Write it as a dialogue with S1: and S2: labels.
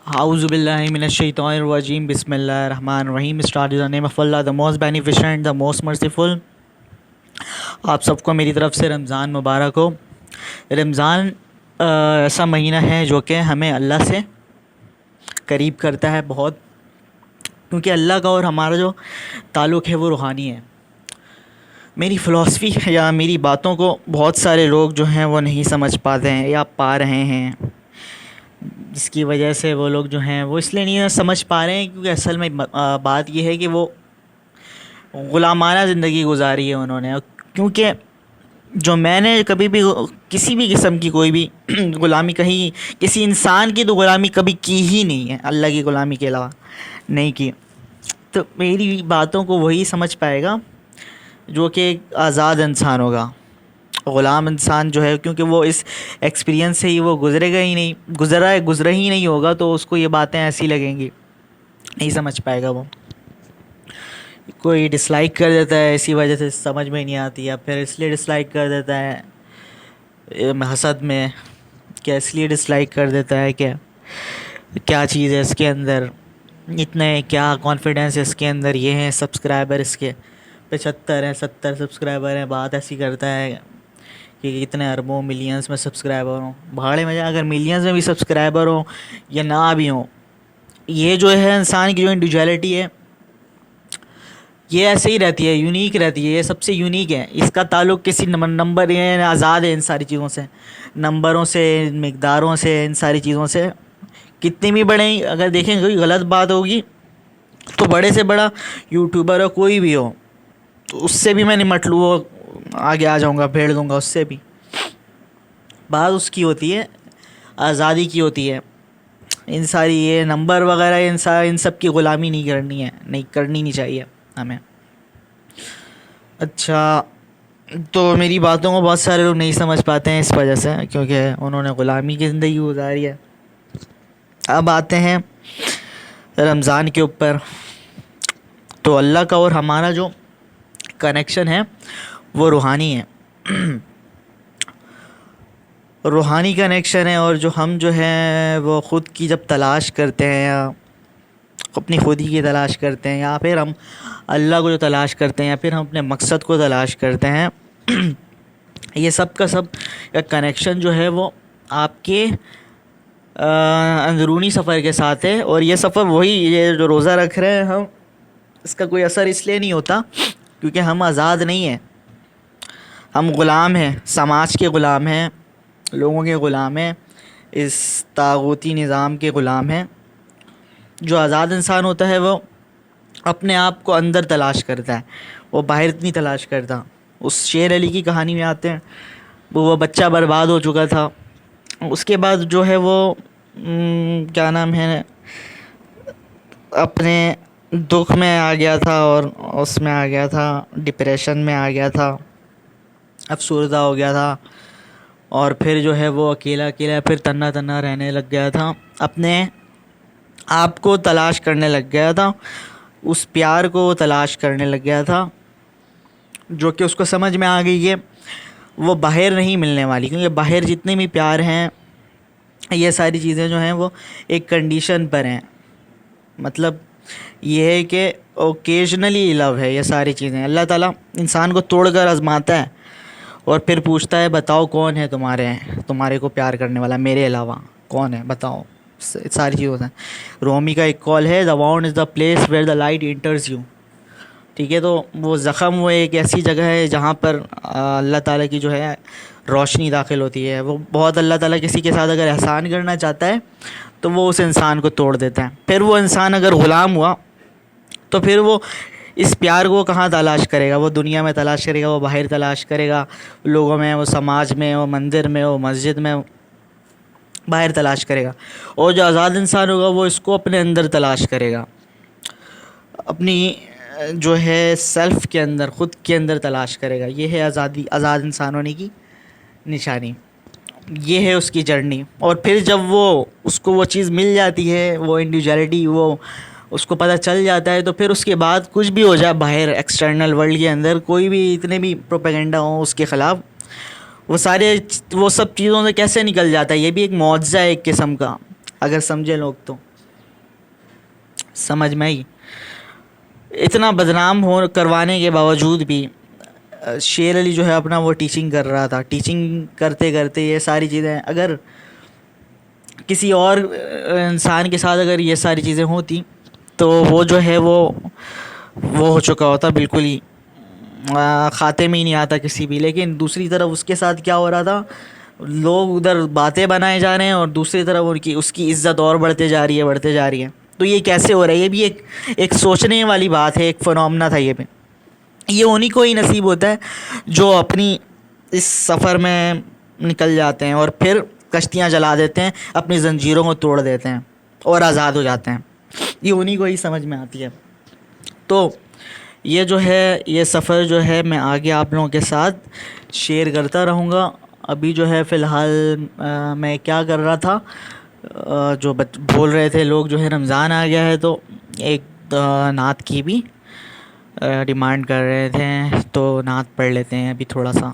S1: اعوذ باللہ من الشیطان الرجیم بسم اللہ الرحمن الرحیم. Start in the name of Allah, the most beneficent and the most merciful. آپ سب کو میری طرف سے رمضان مبارک ہو. رمضان ایسا مہینہ ہے جو کہ ہمیں اللہ سے قریب کرتا ہے بہت, کیونکہ اللہ کا اور ہمارا جو تعلق ہے وہ روحانی ہے. میری فلاسفی یا میری باتوں کو بہت سارے لوگ جو ہیں وہ نہیں سمجھ پاتے ہیں یا پا رہے ہیں, جس کی وجہ سے وہ لوگ جو ہیں وہ اس لیے نہیں سمجھ پا رہے ہیں کیونکہ اصل میں بات یہ ہے کہ وہ غلامانہ زندگی گزاری ہے انہوں نے. کیونکہ جو میں نے کبھی بھی کسی بھی قسم کی کوئی بھی غلامی کہیں کسی انسان کی تو غلامی کبھی کی ہی نہیں ہے, اللہ کی غلامی کے علاوہ نہیں کی. تو میری باتوں کو وہی سمجھ پائے گا جو کہ ایک آزاد انسان ہوگا. غلام انسان جو ہے, کیونکہ وہ اس ایکسپیرینس سے ہی وہ گزرے گا ہی نہیں, گزرا ہی نہیں ہوگا, تو اس کو یہ باتیں ایسی لگیں گی, نہیں سمجھ پائے گا. وہ کوئی ڈس لائک کر دیتا ہے اسی وجہ سے سمجھ میں نہیں آتی, یا پھر اس لیے ڈس لائک کر دیتا ہے حسد میں, کیا اس لیے ڈس لائک کر دیتا ہے کہ کیا چیز ہے اس کے اندر, اتنے کیا کانفیڈنس ہے اس کے اندر, یہ ہیں سبسکرائبر اس کے 75 ہیں 70 سبسکرائبر ہیں, بات ایسی کرتا ہے کہ اتنے اربوں ملینز میں سبسکرائبر ہوں. بھاڑے میں اگر ملینز میں بھی سبسکرائبر ہوں یا نہ بھی ہوں, یہ جو ہے انسان کی جو انڈیویجولیٹی ہے یہ ایسے ہی رہتی ہے, یونیک رہتی ہے, یہ سب سے یونیک ہے. اس کا تعلق کسی نمبر یہ آزاد ہے ان ساری چیزوں سے, نمبروں سے, مقداروں سے, ان ساری چیزوں سے. کتنی بھی بڑے اگر دیکھیں کوئی غلط بات ہوگی تو بڑے سے بڑا یوٹیوبر ہو کوئی بھی ہو تو اس سے بھی میں نمٹ لوں, آگے آ جاؤں گا, پھیڑ دوں گا اس سے بھی. بات اس کی ہوتی ہے آزادی کی ہوتی ہے. ان ساری یہ نمبر وغیرہ ان سب کی غلامی نہیں کرنی ہے, نہیں کرنی نہیں چاہیے ہمیں. اچھا, تو میری باتوں کو بہت سارے لوگ نہیں سمجھ پاتے ہیں اس وجہ سے, کیونکہ انہوں نے غلامی کی زندگی گزاری ہے. اب آتے ہیں رمضان کے اوپر. تو اللہ کا اور ہمارا جو کنیکشن ہے وہ روحانی ہے, روحانی کنیکشن ہے. اور جو ہم جو ہیں وہ خود کی جب تلاش کرتے ہیں یا اپنی خود ہی کی تلاش کرتے ہیں, یا پھر ہم اللہ کو جو تلاش کرتے ہیں, یا پھر ہم اپنے مقصد کو تلاش کرتے ہیں, یہ سب کا سب کنیکشن جو ہے وہ آپ کے اندرونی سفر کے ساتھ ہے. اور یہ سفر وہی, یہ جو روزہ رکھ رہے ہیں ہم, اس کا کوئی اثر اس لیے نہیں ہوتا کیونکہ ہم آزاد نہیں ہیں, ہم غلام ہیں, سماج کے غلام ہیں, لوگوں کے غلام ہیں, اس طاغوتی نظام کے غلام ہیں. جو آزاد انسان ہوتا ہے وہ اپنے آپ کو اندر تلاش کرتا ہے, وہ باہر اتنی تلاش کرتا. اس شیر علی کی کہانی میں آتے ہیں, وہ بچہ برباد ہو چکا تھا, اس کے بعد جو ہے وہ کیا نام ہے, اپنے دکھ میں آ گیا تھا, اور اس میں آ گیا تھا, ڈپریشن میں آ گیا تھا, افسردہ ہو گیا تھا, اور پھر جو ہے وہ اکیلا پھر تنہا رہنے لگ گیا تھا, اپنے آپ کو تلاش کرنے لگ گیا تھا, اس پیار کو وہ تلاش کرنے لگ گیا تھا, جو کہ اس کو سمجھ میں آ گئی کہ وہ باہر نہیں ملنے والی, کیونکہ باہر جتنے بھی پیار ہیں یہ ساری چیزیں جو ہیں وہ ایک کنڈیشن پر ہیں. مطلب یہ ہے کہ اوکیجنلی لو ہے یہ ساری چیزیں. اللہ تعالیٰ انسان کو توڑ کر آزماتا ہے اور پھر پوچھتا ہے بتاؤ کون ہے تمہارے کو پیار کرنے والا میرے علاوہ, کون ہے بتاؤ. ساری چیزیں ہوتا ہیں. رومی کا ایک کال ہے, the wound is the place where the light enters you. ٹھیک ہے, تو وہ زخم وہ ایک ایسی جگہ ہے جہاں پر اللہ تعالیٰ کی جو ہے روشنی داخل ہوتی ہے. وہ بہت اللہ تعالیٰ کسی کے ساتھ اگر احسان کرنا چاہتا ہے تو وہ اس انسان کو توڑ دیتا ہے. پھر وہ انسان اگر غلام ہوا تو پھر وہ اس پیار کو کہاں تلاش کرے گا, وہ دنیا میں تلاش کرے گا, وہ باہر تلاش کرے گا, لوگوں میں, وہ سماج میں, وہ مندر میں, وہ مسجد میں, باہر تلاش کرے گا. اور جو آزاد انسان ہوگا وہ اس کو اپنے اندر تلاش کرے گا, اپنی جو ہے سیلف کے اندر, خود کے اندر تلاش کرے گا. یہ ہے آزاد انسان ہونے کی نشانی, یہ ہے اس کی جرنی. اور پھر جب اس کو وہ چیز مل جاتی ہے, وہ انڈیویجولیٹی, وہ اس کو پتہ چل جاتا ہے, تو پھر اس کے بعد کچھ بھی ہو جائے باہر ایکسٹرنل ورلڈ کے اندر, کوئی بھی اتنے بھی پروپیگنڈا ہوں اس کے خلاف, وہ سب چیزوں سے کیسے نکل جاتا ہے. یہ بھی ایک معجزہ ہے ایک قسم کا, اگر سمجھے لوگ تو. سمجھ میں آئی. اتنا بدنام کروانے کے باوجود بھی شیر علی جو ہے اپنا وہ ٹیچنگ کر رہا تھا. ٹیچنگ کرتے کرتے یہ ساری چیزیں اگر کسی اور انسان کے ساتھ اگر یہ ساری چیزیں ہوتی تو وہ جو ہے وہ ہو چکا ہوتا, بالکل ہی کھاتے میں ہی نہیں آتا کسی بھی. لیکن دوسری طرف اس کے ساتھ کیا ہو رہا تھا, لوگ ادھر باتیں بنائے جا رہے ہیں اور دوسری طرف اس کی عزت اور بڑھتے جا رہی ہے. تو یہ کیسے ہو رہا ہے؟ یہ بھی ایک سوچنے والی بات ہے, ایک فنومنا تھا یہ بھی. یہ انہیں کو ہی نصیب ہوتا ہے جو اپنی اس سفر میں نکل جاتے ہیں اور پھر کشتیاں جلا دیتے ہیں, اپنی زنجیروں کو توڑ دیتے ہیں اور آزاد ہو جاتے ہیں. یہ انہیں کو ہی سمجھ میں آتی ہے. تو یہ جو ہے یہ سفر جو ہے میں آگے آپ لوگوں کے ساتھ شیئر کرتا رہوں گا. ابھی جو ہے فی الحال میں کیا کر رہا تھا, جو بول رہے تھے لوگ جو ہے رمضان آ گیا ہے تو ایک نعت کی بھی ڈیمانڈ کر رہے تھے, تو نعت پڑھ لیتے ہیں ابھی تھوڑا سا.